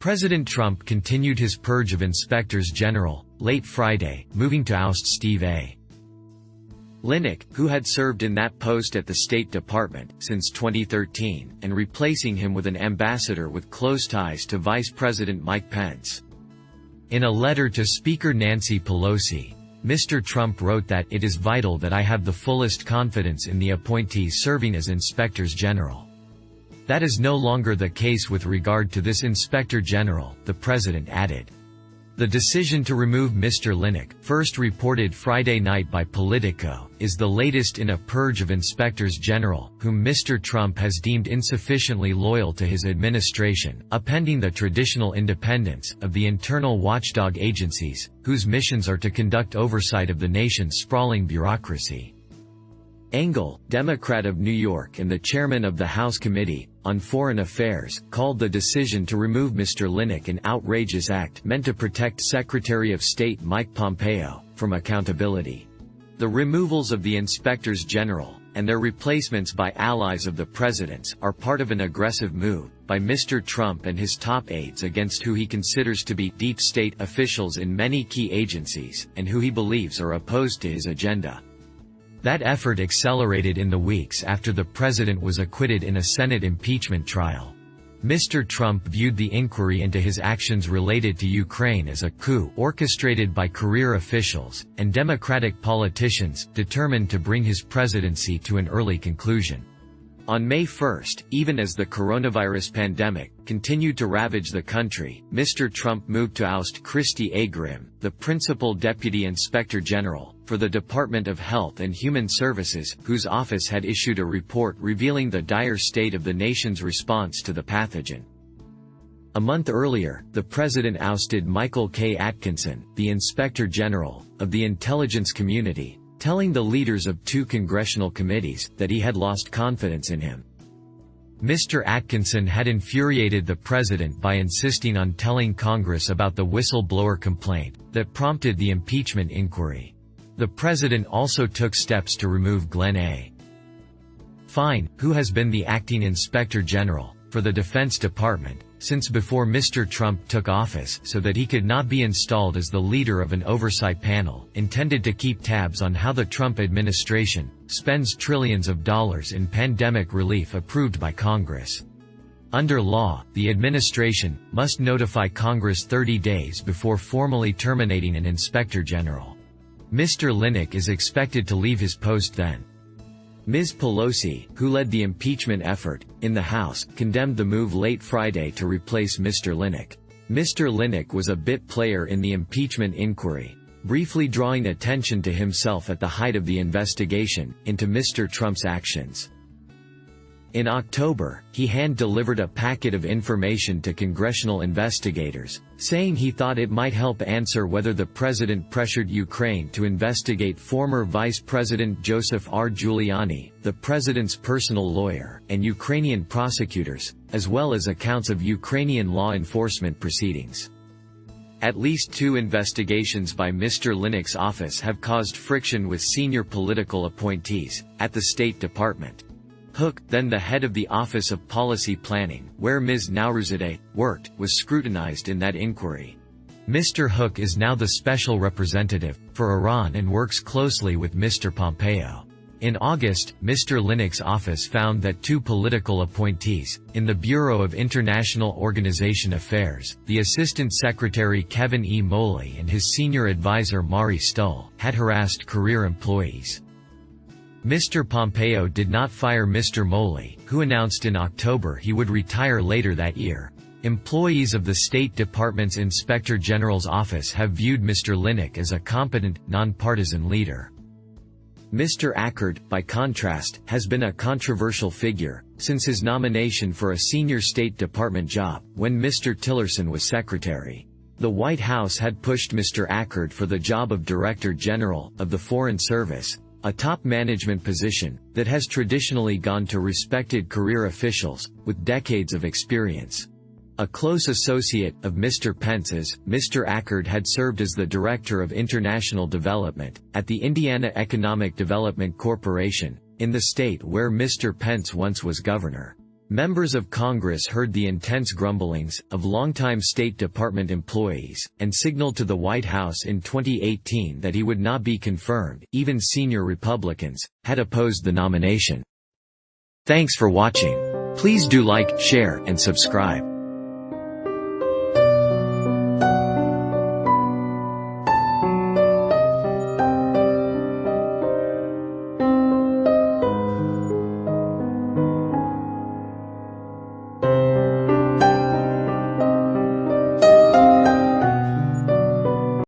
President Trump continued his purge of inspectors general, late Friday, moving to oust Steve A. Linick, who had served in that post at the State Department since 2013, and replacing him with an ambassador with close ties to Vice President Mike Pence. In a letter to Speaker Nancy Pelosi, Mr. Trump wrote that it is vital that I have the fullest confidence in the appointees serving as inspectors general. That is no longer the case with regard to this inspector general, the president added. The decision to remove Mr. Linick, first reported Friday night by Politico, is the latest in a purge of inspectors general, whom Mr. Trump has deemed insufficiently loyal to his administration, upending the traditional independence of the internal watchdog agencies, whose missions are to conduct oversight of the nation's sprawling bureaucracy. Engel, Democrat of New York and the chairman of the House Committee on Foreign Affairs, called the decision to remove Mr. Linick an outrageous act meant to protect Secretary of State Mike Pompeo from accountability. The removals of the inspectors general and their replacements by allies of the president's are part of an aggressive move by Mr. Trump and his top aides against who he considers to be deep state officials in many key agencies and who he believes are opposed to his agenda. That effort accelerated in the weeks after the president was acquitted in a Senate impeachment trial. Mr. Trump viewed the inquiry into his actions related to Ukraine as a coup orchestrated by career officials and Democratic politicians determined to bring his presidency to an early conclusion. On May 1, even as the coronavirus pandemic continued to ravage the country, Mr. Trump moved to oust Christy A. Grimm, the principal deputy inspector general for the Department of Health and Human Services, whose office had issued a report revealing the dire state of the nation's response to the pathogen. A month earlier, the president ousted Michael K. Atkinson, the inspector general of the intelligence community, telling the leaders of 2 congressional committees that he had lost confidence in him. Mr. Atkinson had infuriated the president by insisting on telling Congress about the whistleblower complaint that prompted the impeachment inquiry. The president also took steps to remove Glenn A. Fine, who has been the acting inspector general for the Defense Department since before Mr. Trump took office, so that he could not be installed as the leader of an oversight panel intended to keep tabs on how the Trump administration spends trillions of dollars in pandemic relief approved by Congress. Under law, the administration must notify Congress 30 days before formally terminating an inspector general. Mr. Linick is expected to leave his post then. Ms. Pelosi, who led the impeachment effort in the House, condemned the move late Friday to replace Mr. Linick. Mr. Linick was a bit player in the impeachment inquiry, briefly drawing attention to himself at the height of the investigation into Mr. Trump's actions. In October, he hand-delivered a packet of information to congressional investigators, saying he thought it might help answer whether the president pressured Ukraine to investigate former Vice President Joseph R. Giuliani, the president's personal lawyer, and Ukrainian prosecutors, as well as accounts of Ukrainian law enforcement proceedings. At least 2 investigations by Mr. Linick's office have caused friction with senior political appointees at the State Department. Hook, then the head of the Office of Policy Planning, where Ms. Nowruzadeh worked, was scrutinized in that inquiry. Mr. Hook is now the special representative for Iran and works closely with Mr. Pompeo. In August, Mr. Linick's office found that 2 political appointees in the Bureau of International Organization Affairs, the Assistant Secretary Kevin E. Moley and his senior advisor Mari Stull, had harassed career employees. Mr. Pompeo did not fire Mr. Moley, who announced in October he would retire later that year. Employees of the State Department's Inspector General's office have viewed Mr. Linick as a competent, nonpartisan leader. Mr. Ackard, by contrast, has been a controversial figure since his nomination for a senior State Department job when Mr. Tillerson was secretary. The White House had pushed Mr. Ackard for the job of Director General of the Foreign Service, a top management position that has traditionally gone to respected career officials with decades of experience. A close associate of Mr. Pence's, Mr. Ackard had served as the Director of International Development at the Indiana Economic Development Corporation, in the state where Mr. Pence once was governor. Members of Congress heard the intense grumblings of longtime State Department employees, and signaled to the White House in 2018 that he would not be confirmed. Even senior Republicans had opposed the nomination. Thanks for watching. Please do like, share, and subscribe.